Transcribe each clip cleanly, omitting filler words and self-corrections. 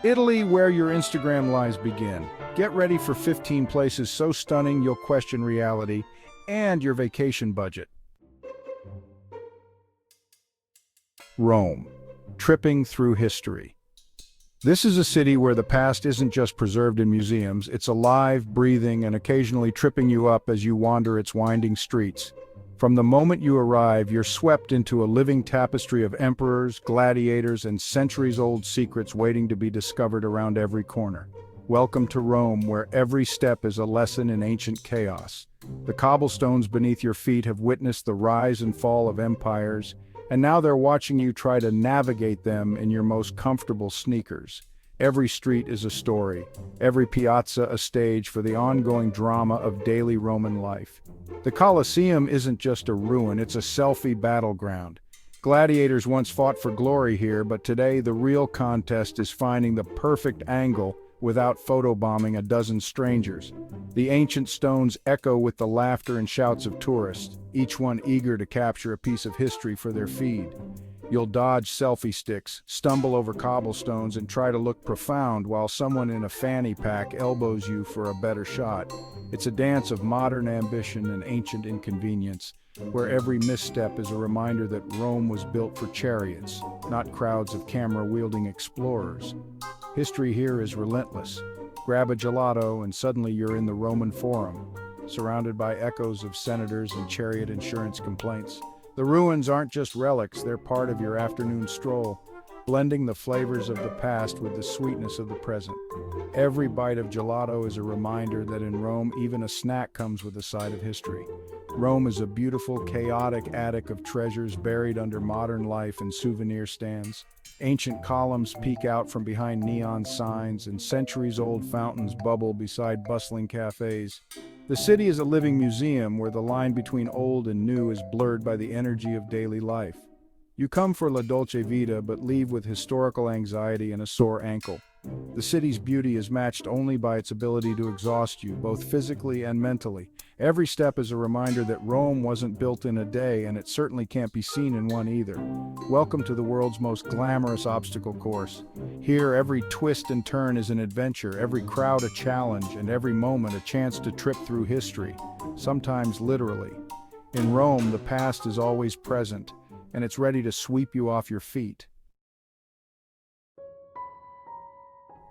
Italy, where your Instagram lies begin. Get ready for 15 places so stunning you'll question reality and your vacation budget. Rome, tripping through history. This is a city where the past isn't just preserved in museums, it's alive, breathing, and occasionally tripping you up as you wander its winding streets. From the moment you arrive, you're swept into a living tapestry of emperors, gladiators, and centuries-old secrets waiting to be discovered around every corner. Welcome to Rome, where every step is a lesson in ancient chaos. The cobblestones beneath your feet have witnessed the rise and fall of empires, and now they're watching you try to navigate them in your most comfortable sneakers. Every street is a story, every piazza a stage for the ongoing drama of daily Roman life. The Colosseum isn't just a ruin, it's a selfie battleground. Gladiators once fought for glory here, but today the real contest is finding the perfect angle without photobombing a dozen strangers. The ancient stones echo with the laughter and shouts of tourists, each one eager to capture a piece of history for their feed. You'll dodge selfie sticks, stumble over cobblestones, and try to look profound while someone in a fanny pack elbows you for a better shot. It's a dance of modern ambition and ancient inconvenience, where every misstep is a reminder that Rome was built for chariots, not crowds of camera-wielding explorers. History here is relentless. Grab a gelato and suddenly you're in the Roman Forum, surrounded by echoes of senators and chariot insurance complaints. The ruins aren't just relics, they're part of your afternoon stroll, blending the flavors of the past with the sweetness of the present. Every bite of gelato is a reminder that in Rome, even a snack comes with a side of history. Rome is a beautiful, chaotic attic of treasures buried under modern life and souvenir stands. Ancient columns peek out from behind neon signs, and centuries-old fountains bubble beside bustling cafes. The city is a living museum where the line between old and new is blurred by the energy of daily life. You come for la dolce vita but leave with historical anxiety and a sore ankle. The city's beauty is matched only by its ability to exhaust you, both physically and mentally. Every step is a reminder that Rome wasn't built in a day, and it certainly can't be seen in one either. Welcome to the world's most glamorous obstacle course. Here, every twist and turn is an adventure, every crowd a challenge, and every moment a chance to trip through history, sometimes literally. In Rome, the past is always present, and it's ready to sweep you off your feet.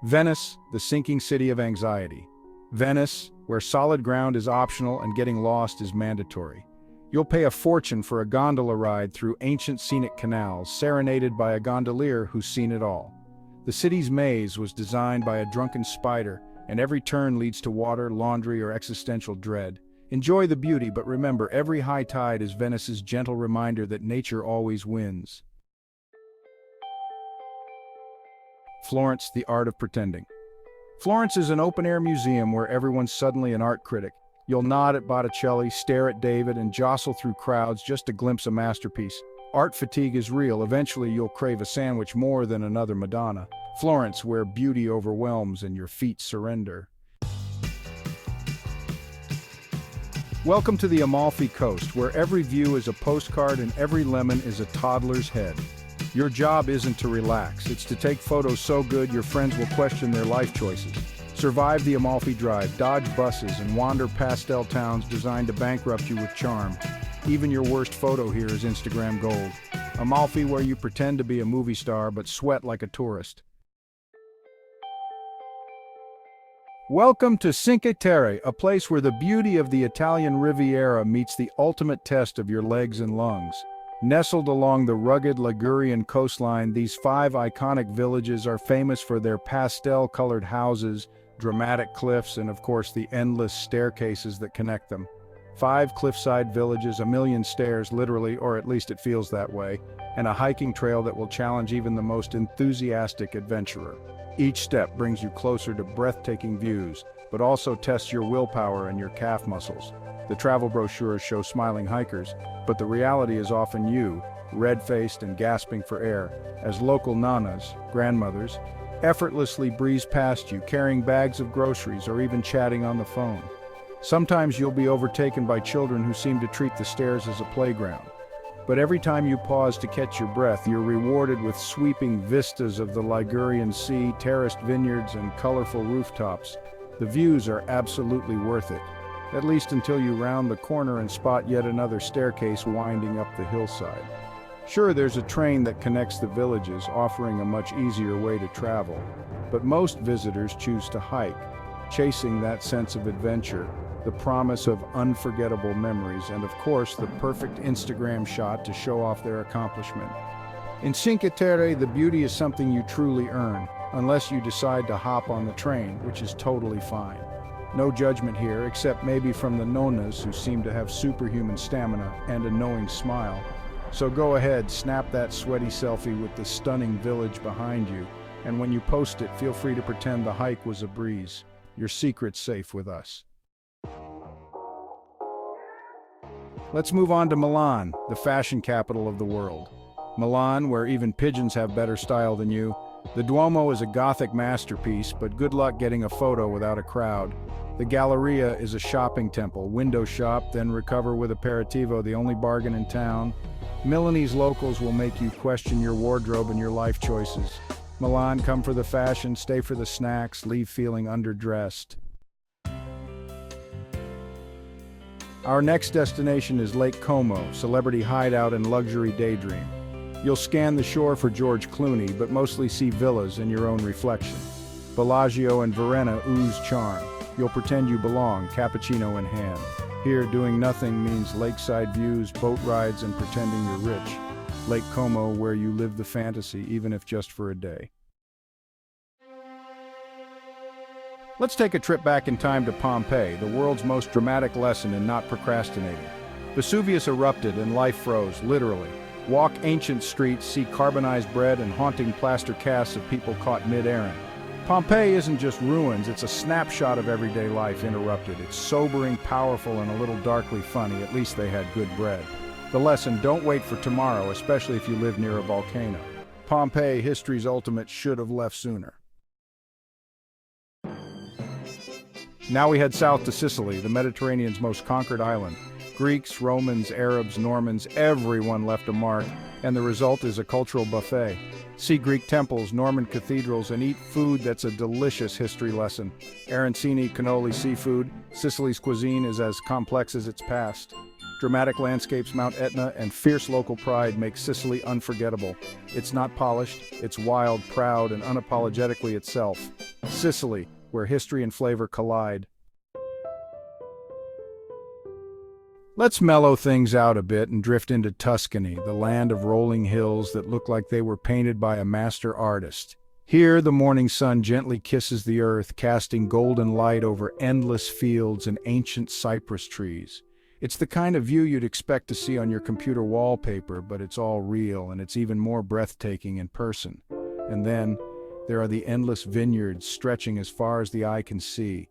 Venice, the sinking city of anxiety. Venice, where solid ground is optional and getting lost is mandatory. You'll pay a fortune for a gondola ride through ancient scenic canals, serenaded by a gondolier who's seen it all. The city's maze was designed by a drunken spider, and every turn leads to water, laundry, or existential dread. Enjoy the beauty, but remember, every high tide is Venice's gentle reminder that nature always wins. Florence, the art of pretending. Florence is an open-air museum where everyone's suddenly an art critic. You'll nod at Botticelli, stare at David, and jostle through crowds just to glimpse a masterpiece. Art fatigue is real. Eventually, you'll crave a sandwich more than another Madonna. Florence, where beauty overwhelms and your feet surrender. Welcome to the Amalfi Coast, where every view is a postcard and every lemon is a toddler's head. Your job isn't to relax, it's to take photos so good your friends will question their life choices. Survive the Amalfi Drive, dodge buses, and wander pastel towns designed to bankrupt you with charm. Even your worst photo here is Instagram gold. Amalfi, where you pretend to be a movie star but sweat like a tourist. Welcome to Cinque Terre, a place where the beauty of the Italian Riviera meets the ultimate test of your legs and lungs. Nestled along the rugged Ligurian coastline, these 5 iconic villages are famous for their pastel-colored houses, dramatic cliffs, and of course the endless staircases that connect them. 5 cliffside villages, a million stairs literally, or at least it feels that way, and a hiking trail that will challenge even the most enthusiastic adventurer. Each step brings you closer to breathtaking views, but also tests your willpower and your calf muscles. The travel brochures show smiling hikers, but the reality is often you, red-faced and gasping for air, as local nanas, grandmothers, effortlessly breeze past you, carrying bags of groceries or even chatting on the phone. Sometimes you'll be overtaken by children who seem to treat the stairs as a playground. But every time you pause to catch your breath, you're rewarded with sweeping vistas of the Ligurian Sea, terraced vineyards, and colorful rooftops. The views are absolutely worth it, at least until you round the corner and spot yet another staircase winding up the hillside. Sure, there's a train that connects the villages, offering a much easier way to travel, but most visitors choose to hike, chasing that sense of adventure, the promise of unforgettable memories, and of course the perfect Instagram shot to show off their accomplishment. In Cinque Terre, the beauty is something you truly earn, unless you decide to hop on the train, which is totally fine. No judgment here, except maybe from the nonnas who seem to have superhuman stamina and a knowing smile. So go ahead, snap that sweaty selfie with the stunning village behind you, and when you post it, feel free to pretend the hike was a breeze. Your secret's safe with us. Let's move on to Milan, the fashion capital of the world. Milan, where even pigeons have better style than you. The Duomo is a Gothic masterpiece, but good luck getting a photo without a crowd. The Galleria is a shopping temple. Window shop, then recover with aperitivo, the only bargain in town. Milanese locals will make you question your wardrobe and your life choices. Milan, come for the fashion, stay for the snacks, leave feeling underdressed. Our next destination is Lake Como, celebrity hideout and luxury daydream. You'll scan the shore for George Clooney, but mostly see villas and your own reflection. Bellagio and Varenna ooze charm. You'll pretend you belong, cappuccino in hand. Here, doing nothing means lakeside views, boat rides, and pretending you're rich. Lake Como, where you live the fantasy, even if just for a day. Let's take a trip back in time to Pompeii, the world's most dramatic lesson in not procrastinating. Vesuvius erupted and life froze, literally. Walk ancient streets, see carbonized bread and haunting plaster casts of people caught mid-air. Pompeii isn't just ruins, it's a snapshot of everyday life interrupted. It's sobering, powerful, and a little darkly funny. At least they had good bread. The lesson: don't wait for tomorrow, especially if you live near a volcano. Pompeii, history's ultimate should have left sooner. Now we head south to Sicily, the Mediterranean's most conquered island. Greeks, Romans, Arabs, Normans, everyone left a mark, and the result is a cultural buffet. See Greek temples, Norman cathedrals, and eat food that's a delicious history lesson. Arancini, cannoli, seafood. Sicily's cuisine is as complex as its past. Dramatic landscapes, Mount Etna, and fierce local pride make Sicily unforgettable. It's not polished, it's wild, proud, and unapologetically itself. Sicily, where history and flavor collide. Let's mellow things out a bit and drift into Tuscany, the land of rolling hills that look like they were painted by a master artist. Here, the morning sun gently kisses the earth, casting golden light over endless fields and ancient cypress trees. It's the kind of view you'd expect to see on your computer wallpaper, but it's all real, and it's even more breathtaking in person. And then, there are the endless vineyards stretching as far as the eye can see.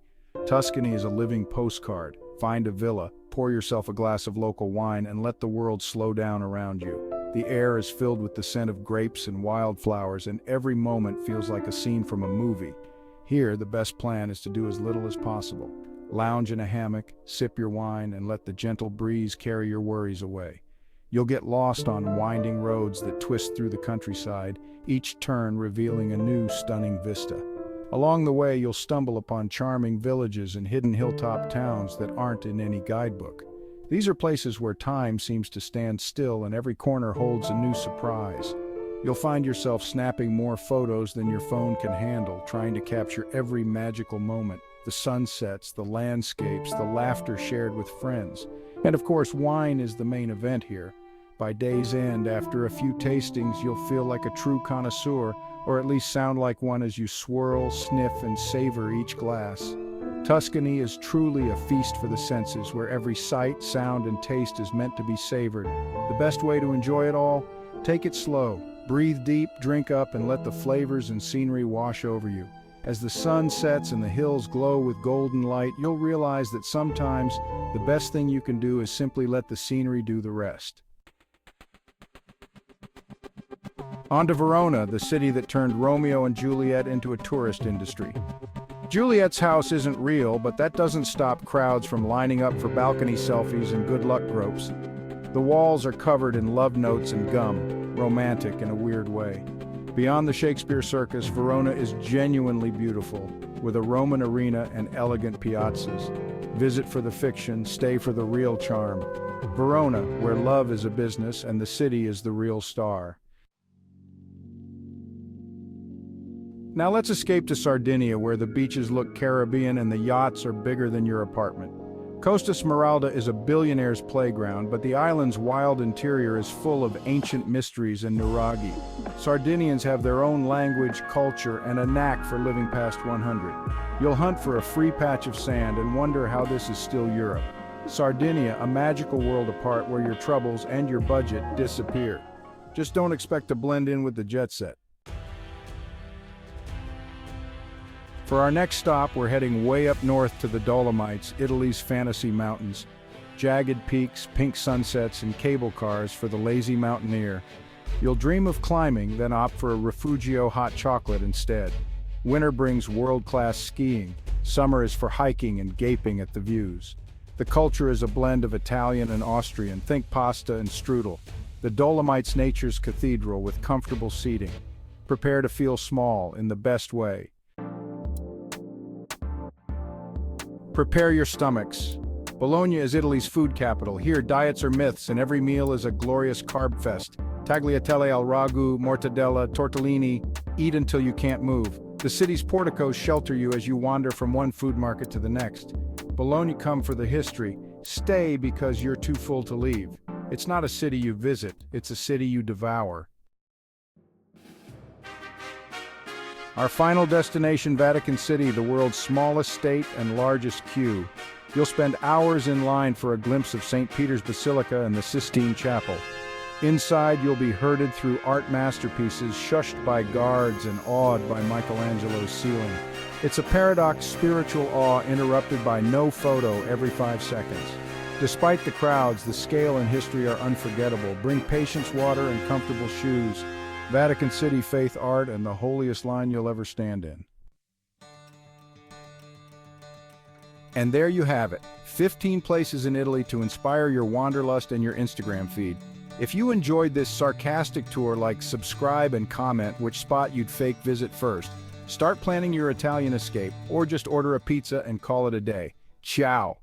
Tuscany is a living postcard. Find a villa, pour yourself a glass of local wine, and let the world slow down around you. The air is filled with the scent of grapes and wildflowers, and every moment feels like a scene from a movie. Here, the best plan is to do as little as possible. Lounge in a hammock, sip your wine, and let the gentle breeze carry your worries away. You'll get lost on winding roads that twist through the countryside, each turn revealing a new stunning vista. Along the way, you'll stumble upon charming villages and hidden hilltop towns that aren't in any guidebook. These are places where time seems to stand still and every corner holds a new surprise. You'll find yourself snapping more photos than your phone can handle, trying to capture every magical moment, the sunsets, the landscapes, the laughter shared with friends. And of course, wine is the main event here. By day's end, after a few tastings, you'll feel like a true connoisseur, or at least sound like one as you swirl, sniff, and savor each glass. Tuscany is truly a feast for the senses, where every sight, sound, and taste is meant to be savored. The best way to enjoy it all? Take it slow. Breathe deep, drink up, and let the flavors and scenery wash over you. As the sun sets and the hills glow with golden light, you'll realize that sometimes the best thing you can do is simply let the scenery do the rest. On to Verona, the city that turned Romeo and Juliet into a tourist industry. Juliet's house isn't real, but that doesn't stop crowds from lining up for balcony selfies and good luck gropes. The walls are covered in love notes and gum, romantic in a weird way. Beyond the Shakespeare Circus, Verona is genuinely beautiful, with a Roman arena and elegant piazzas. Visit for the fiction, stay for the real charm. Verona, where love is a business and the city is the real star. Now let's escape to Sardinia, where the beaches look Caribbean and the yachts are bigger than your apartment. Costa Smeralda is a billionaire's playground, but the island's wild interior is full of ancient mysteries and nuraghi. Sardinians have their own language, culture, and a knack for living past 100. You'll hunt for a free patch of sand and wonder how this is still Europe. Sardinia, a magical world apart where your troubles and your budget disappear. Just don't expect to blend in with the jet set. For our next stop, we're heading way up north to the Dolomites, Italy's fantasy mountains. Jagged peaks, pink sunsets, and cable cars for the lazy mountaineer. You'll dream of climbing, then opt for a Refugio hot chocolate instead. Winter brings world-class skiing. Summer is for hiking and gaping at the views. The culture is a blend of Italian and Austrian. Think pasta and strudel. The Dolomites' nature's cathedral with comfortable seating. Prepare to feel small in the best way. Prepare your stomachs. Bologna is Italy's food capital. Here, diets are myths and every meal is a glorious carb fest. Tagliatelle al ragu, mortadella, tortellini, eat until you can't move. The city's porticos shelter you as you wander from one food market to the next. Bologna, come for the history. Stay because you're too full to leave. It's not a city you visit, it's a city you devour. Our final destination, Vatican City, the world's smallest state and largest queue. You'll spend hours in line for a glimpse of St. Peter's Basilica and the Sistine Chapel. Inside, you'll be herded through art masterpieces, shushed by guards and awed by Michelangelo's ceiling. It's a paradox, spiritual awe interrupted by no photo every 5 seconds. Despite the crowds, the scale and history are unforgettable. Bring patience, water, and comfortable shoes. Vatican City, faith, art, and the holiest line you'll ever stand in. And there you have it, 15 places in Italy to inspire your wanderlust and your Instagram feed. If you enjoyed this sarcastic tour, like, subscribe, and comment which spot you'd fake visit first. Start planning your Italian escape, or just order a pizza and call it a day. Ciao!